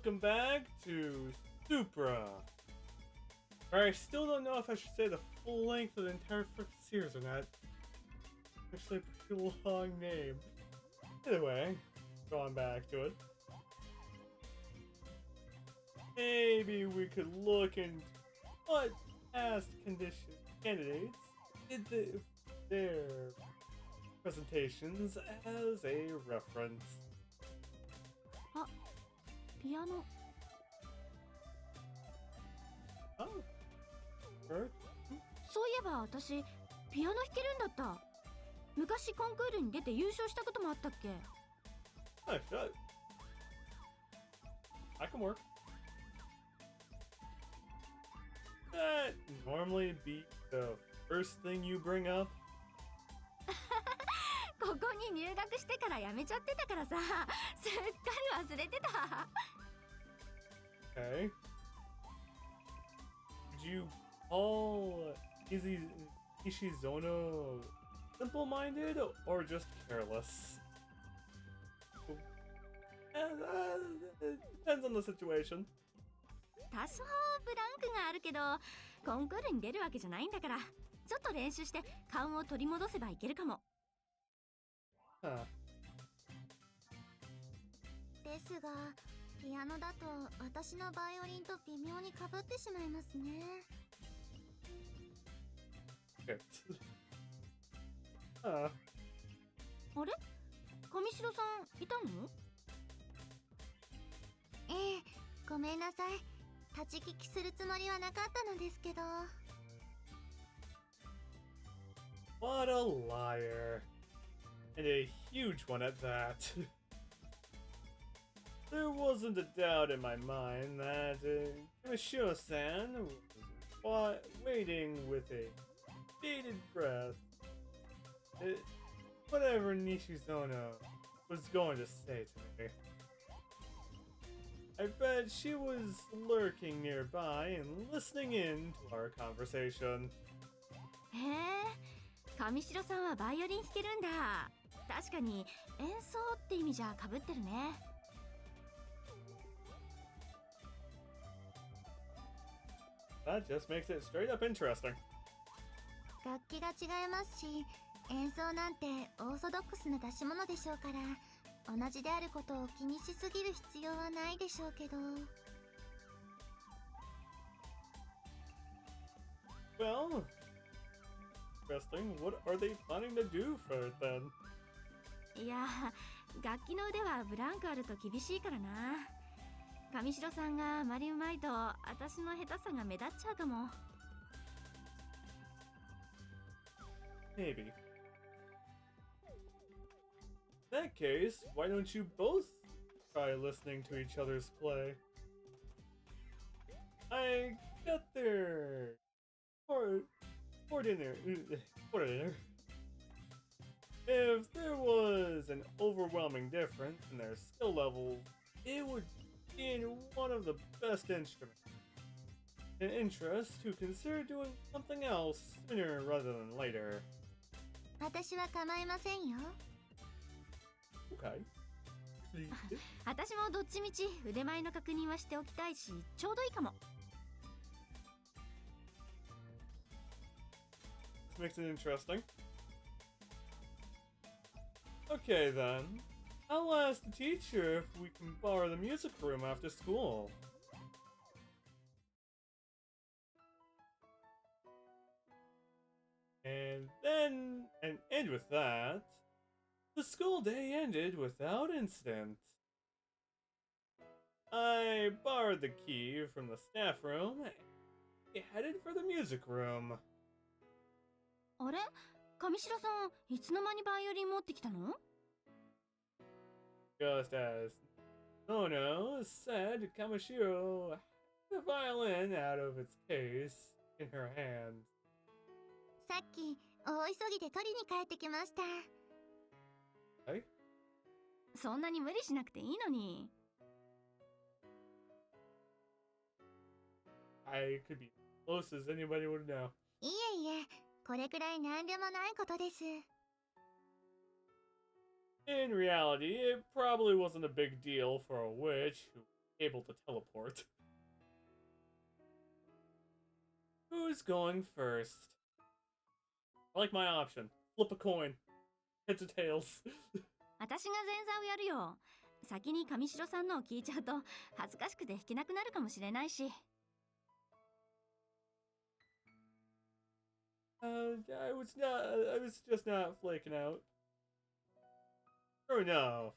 welcome back to Supra. I still don't know if I should say the full length of the entire freaking series or not. Actually, a pretty long name. Anyway, going back to it. Maybe we could look into what past candidates did their presentations as a reference. あ、ピアノ。Oh, sure. そういえば私、ピアノ弾けるんだった。昔コンクールに出て優勝したこともあったっけ？ Oh, shit. I can work. That normally be the first thing you bring up? ここに入学してからやめちゃってたからさ、すっかり忘れてた。Okay. Did you call Ishizono simple-minded or just careless? It depends on the situation. 多少ブランクがあるけど、コンクールに出るわけじゃないんだから、ちょっと練習して勘を取り戻せばいけるかも。Huh. ですが、ピアノだと私のバイオリンと微妙にかぶってしまいますね。Okay. Huh. あれ？上白さんいたの？ええ、ごめんなさい。立ち聞きするつもりはなかったのですけど。What a liar. And a huge one at that. There wasn't a doubt in my mind that Kimishiro-san was waiting with a bated breath. Whatever Nishizono was going to say to me. I bet she was lurking nearby and listening in to our conversation. へえ、上白さんはバイオリン弾けるんだ。確かに演奏って意味じゃかぶってるね。That just makes it straight up interesting. 楽器が違いますし、演奏なんてオーソドックスな出し物でしょうから、同じであることを気にしすぎる必要はないでしょうけど。Well, interesting. What are they planning to do for it then? いや、楽器の腕はブランクあると厳しいからな。上白さんがあまりうまいと私の下手さが目立っちゃうかも。Maybe. In that case, why don't you both try listening to each other's play? I got there for dinner. For dinner. If there was an overwhelming difference in their skill level, it would be in one of the best instruments. An interest to consider doing something else sooner rather than later. 私は構いませんよ。Okay. 私もどっちみち腕前の確認はしておきたいし、ちょうどいいかも。This makes it interesting. Okay then. I'll ask the teacher if we can borrow the music room after school. And with that, the school day ended without incident. I borrowed the key from the staff room and headed for the music room. あれ？上白さん、いつの間にバイオリン持ってきたの？ Just as Nono said, Kamashiro had the violin out of its case in her hand. さっき大急ぎで取りに帰ってきました。はい？そんなに無理しなくていいのに。I could be as close as anybody would know. いえいえ、これくらい何でもないことです。In reality, it probably wasn't a big deal for a witch who able to teleport. Who's going first? I like my option. Flip a coin. Heads or tails. 私が前座をやるよ。先に上白さんのを聞いちゃうと恥ずかしくて弾けなくなるかもしれないし。I was just not flaking out. Sure enough,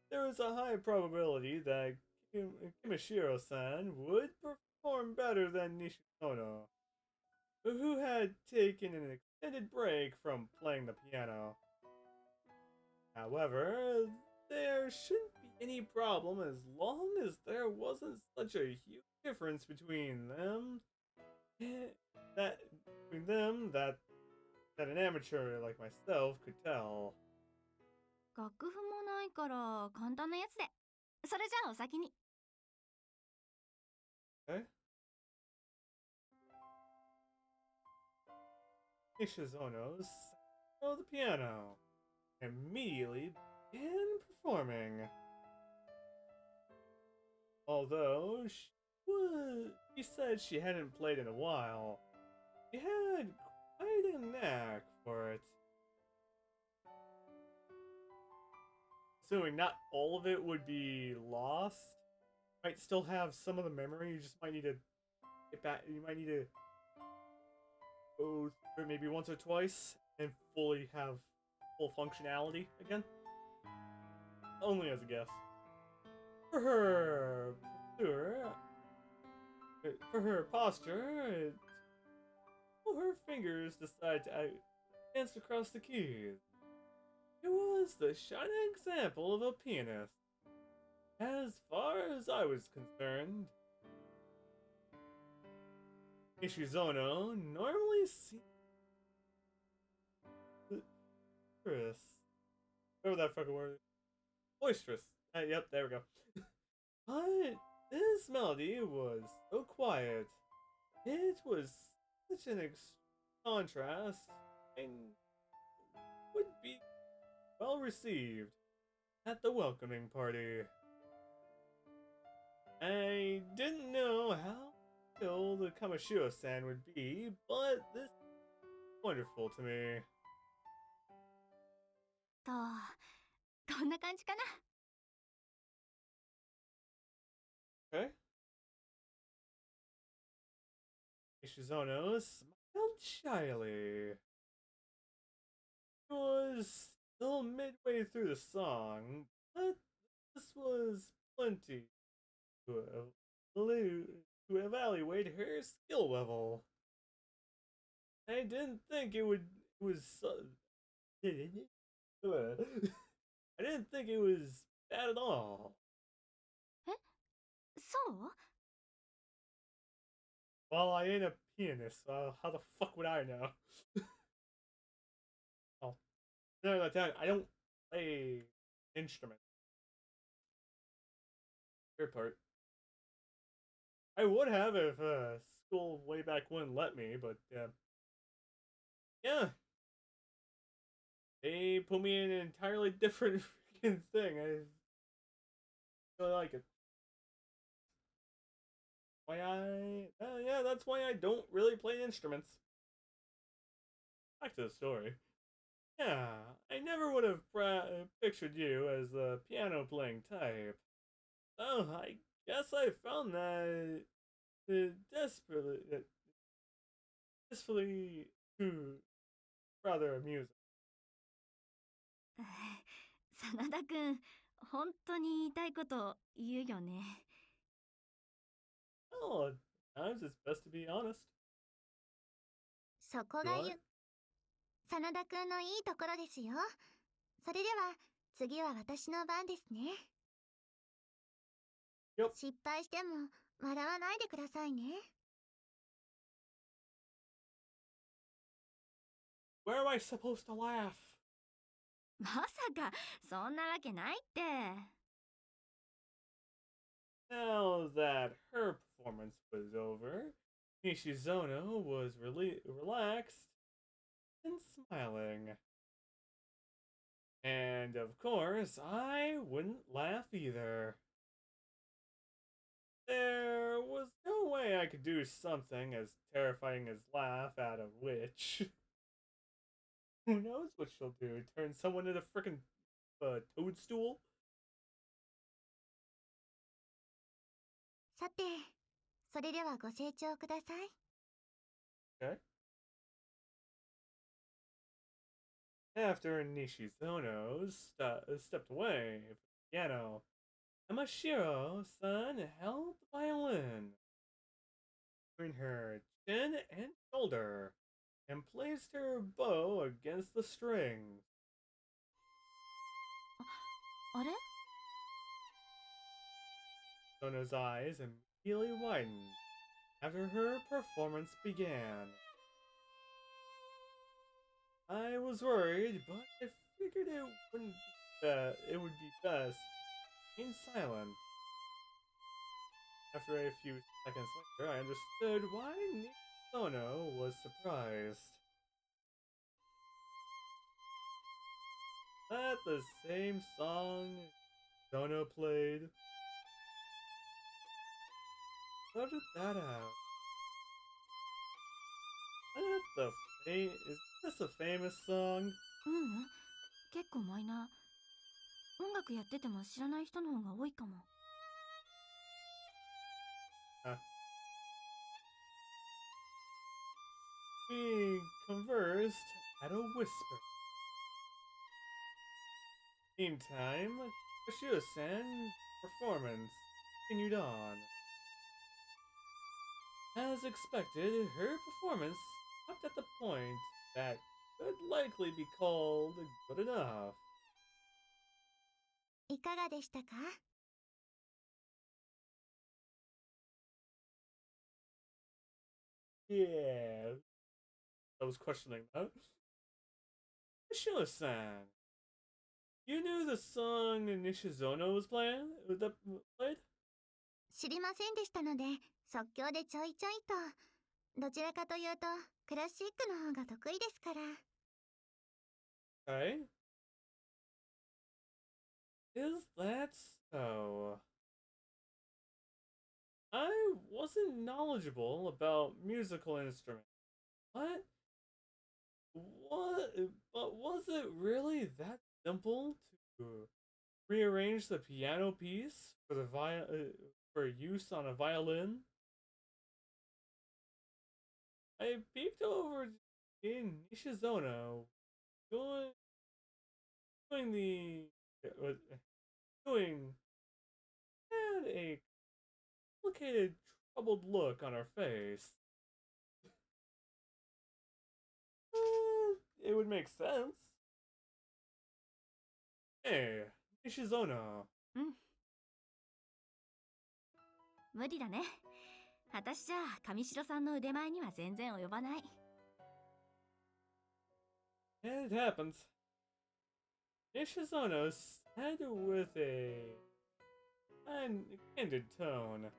there was a high probability that Kimishiro-san would perform better than Nishinono, who had taken an extended break from playing the piano. However, there shouldn't be any problem as long as there wasn't such a huge difference between them that that an amateur like myself could tell. 楽譜もないから簡単なやつで。それじゃあお先に。Okay? Nishizono's the piano immediately began performing. Although she said she hadn't played in a while, she had quite a knack for it. Assuming not all of it would be lost, might still have some of the memory. You just might need to get back. You might need to go through it maybe once or twice and fully have full functionality again. Only as a guess. For her posture, her fingers decide to dance across the keys. It was the shining example of a pianist, as far as I was concerned. Ishizono normally seems boisterous. Whatever that fucking word is. Boisterous. Yep, there we go. But this melody was so quiet. It was such an contrast and would be well received at the welcoming party. I didn't know how ill the Kamishiro-san would be, but this is wonderful to me. と、こんな感じかな。Okay. Ishizono smiled shyly. It was still midway through the song, but this was plenty to evaluate her skill level. I didn't think it was I didn't think it was bad at all. そう？ Well, I ain't a pianist, so how the fuck would I know? Oh, no, I don't play instruments. Your part. I would have if school way back when let me, but yeah, they put me in an entirely different freaking thing. I really like it. Yeah, that's why I don't really play instruments. Back to the story. Yeah, I never would have pictured you as the piano playing type. Oh, I guess I found that desperately rather amusing. 真田くん、本当に言いたいこと言うよね。Oh, at times it's best to be honest. そこが真田くんのいいところですよ。それでは次は私の番ですね。Yep. 失敗しても笑わないでくださいね。Where am I supposed to laugh? まさか、そんなわけないって。Now that her performance was over, Nishizono was relaxed and smiling. And of course, I wouldn't laugh either. There was no way I could do something as terrifying as laugh at a witch. Who knows what she'll do? Turn someone into frickin' toadstool? さて、それではご清聴ください。Okay. After Nishizono stepped away from the piano, Amashiro-san held the violin between her chin and shoulder and placed her bow against the strings. あれ Sono's eyes immediately widened after her performance began. I was worried, but I figured it would be best to remain silent. After a few seconds later, I understood why Sono was surprised. That the same song Sono played? How did that out? Is this a famous song? 結構マイナー。音楽やってても知らない人の方が多いかも。We conversed at a whisper. Meantime, Yoshio-san's performance continued on. As expected, her performance stopped at the point that could likely be called good enough. いかがでしたか？ Yeah, I was questioning that. Yoshio-san, you knew the song Nishizono was playing? That played? 知りませんでしたので、即興でちょいちょいと。どちらかというと、クラシックの方が得意ですから。Okay. Is that so? I wasn't knowledgeable about musical instruments. What? What? But was it really that simple to rearrange the piano piece for for use on a violin? I peeked over in Nishizono doing doing the doing had a complicated, troubled look on her face. It would make sense. Hey, Nishizono. 無理だね。私じゃ上白さんの腕前には全然及ばない。It happens. Nishizono said with a candid tone.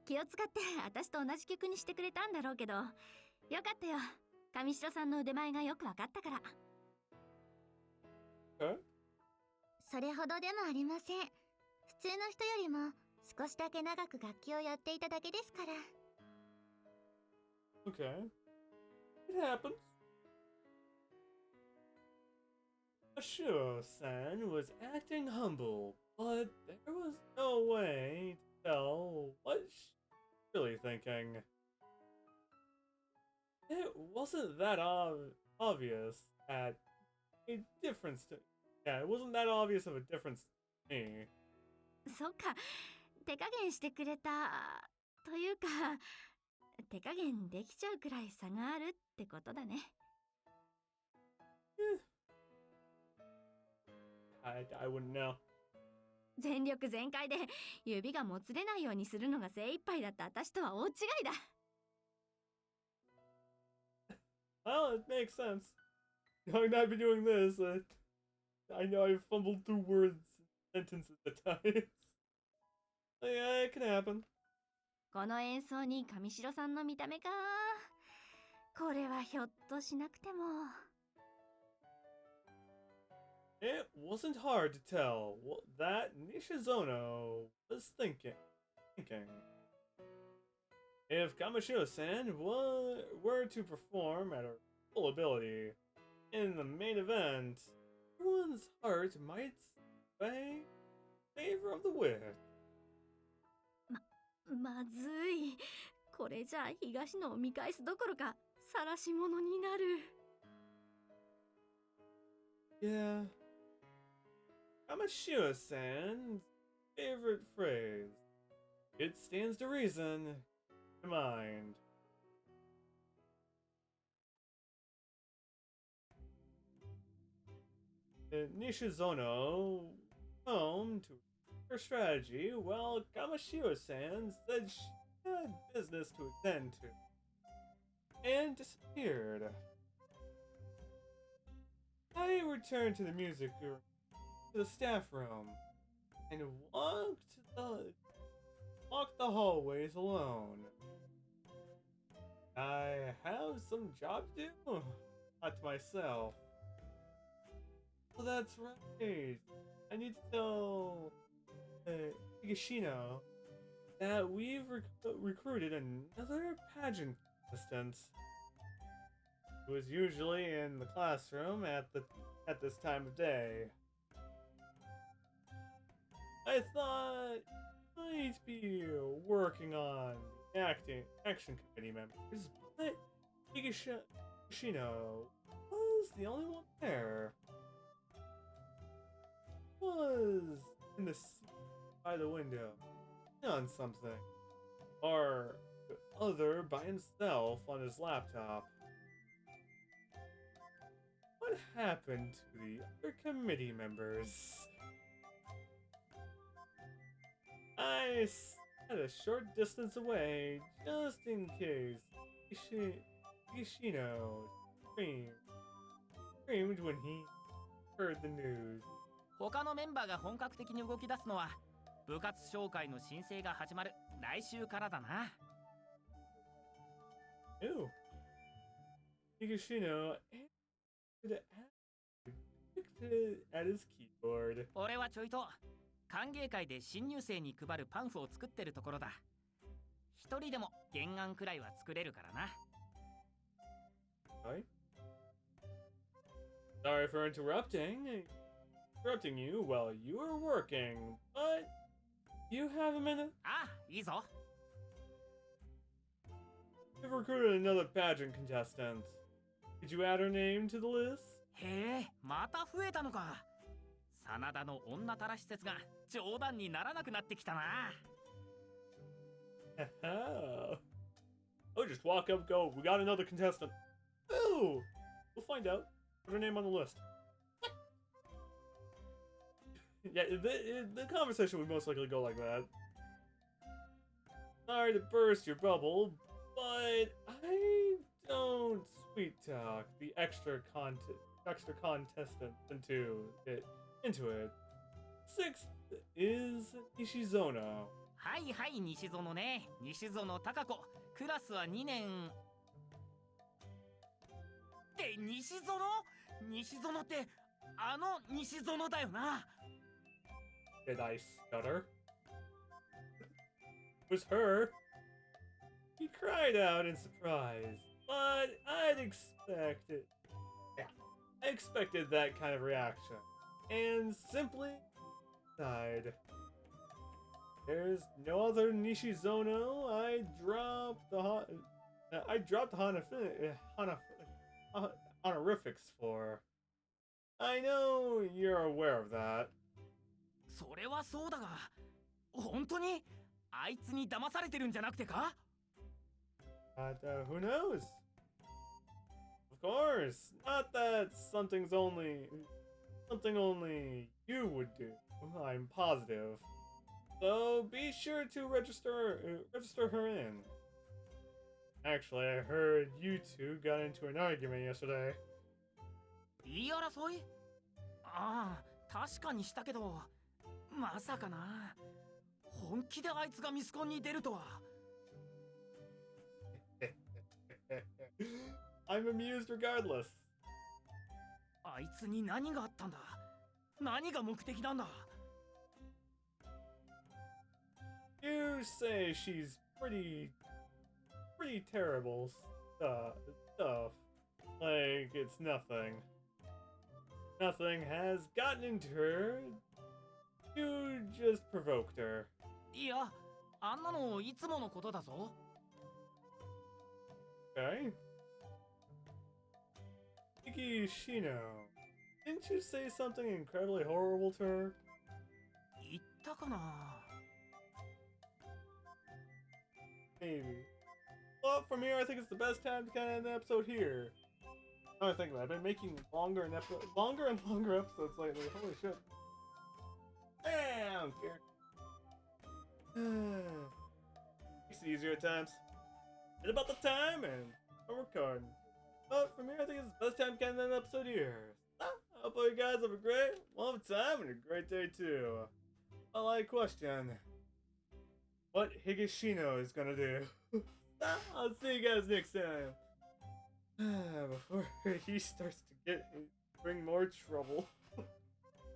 気を使って私と同じ曲にしてくれたんだろうけど、よかったよ。上白さんの腕前がよくわかったから。Okay. それほどでもありません。普通の人よりも少しだけ長く楽器をやっていただけですから。Okay. It happens. Ashuro-san was acting humble, but there was no way to tell what she was really thinking. It wasn't that obvious that a difference to... Yeah, it wasn't that obvious of a difference to me. そっか、手加減してくれたというか、手加減できちゃうくらい差があるってことだね。I wouldn't know. 全力全開で指がもつれないようにするのが精一杯だった私とは大違いだ。Well, it makes sense. Knowing I'd be doing this, I know I fumbled through words and sentences at times. Yeah, it can happen. この演奏に上白さんの見た目か。これはひょっとしなくても。It wasn't hard to tell what that Nishizono was thinking. thinking. If Kamishiro-san were to perform at her full ability in the main event, everyone's heart might sway in favor of the witch. まずい。これじゃあ東野を見返すどころか晒し者になる。Yeah. Kamishiro-san's favorite phrase. It stands to reason. In mind. Nishizono home to her strategy while Kamishiro-san said she had business to attend to and disappeared. I returned to the music room, to the staff room, and walked the hallways alone. I have some job to do, thought to myself. Oh, that's right. I need to tell Higashino that we've recruited another pageant assistant. Who is usually in the classroom at this time of day. I thought might be working on the action committee members, but Higashino was the only one there. Was in the seat by the window, on something, or other by himself on his laptop. What happened to the other committee members? I sat a short distance away, just in case Higashino screamed when he heard the news. 他のメンバーが本格的に動き出すのは部活紹介の申請が始まる来週からだな。Ew. Higashino at his keyboard. 俺はちょいと歓迎会で新入生に配るパンフを作ってるところだ。一人でも原案くらいは作れるからな。Hi. Sorry for interrupting you while you were working, but you have a minute? ああ、いいぞ。We've recruited another pageant contestant. Did you add her name to the list? へえ、また増えたのか。真田の女たらし説が冗談にならなくなってきたな。Oh, just walk up, go. We got another contestant. Oh, we'll find out. Put her name on the list. Yeah, the conversation would most likely go like that. Sorry to burst your bubble, but I don't sweet talk the extra contestant into it. Sixth is Nishizono. はいはい、西園ね。西園貴子。クラスは2年。って西園？西園ってあの西園だよな。Did I stutter? It was her. He cried out in surprise, but I expected that kind of reaction, and simply sighed. There's no other Nishizono. I dropped the honorifics for. I know you're aware of that. それはそうだが、本当にあいつに騙されてるんじゃなくてか？ But who knows? Of course, not that something only you would do. I'm positive. So be sure to register her in. Actually, I heard you two got into an argument yesterday. 言い争い？ああ、確かにしたけど、まさかな。本気であいつがミスコンに出るとは。I'm amused regardless. あいつに何があったんだ？何が目的なんだ？ You would say she's pretty terrible stuff. Like, it's nothing. Nothing has gotten into her. You just provoked her. いや、あんなのいつものことだぞ。Okay. Higashino. Didn't you say something incredibly horrible to her? 言ったかな。 Maybe. Well, from here, I think it's the best time to end the episode here. Now I think about it, I've been making longer and longer episodes lately. Holy shit. I don't care. Makes it easier at times. It's about the time and I'm recording. But from here, I think it's the best time to end the episode here. I hope you guys have a great, wonderful time and a great day too. I question what Higashino is gonna do. I'll see you guys next time. Before he starts to bring more trouble.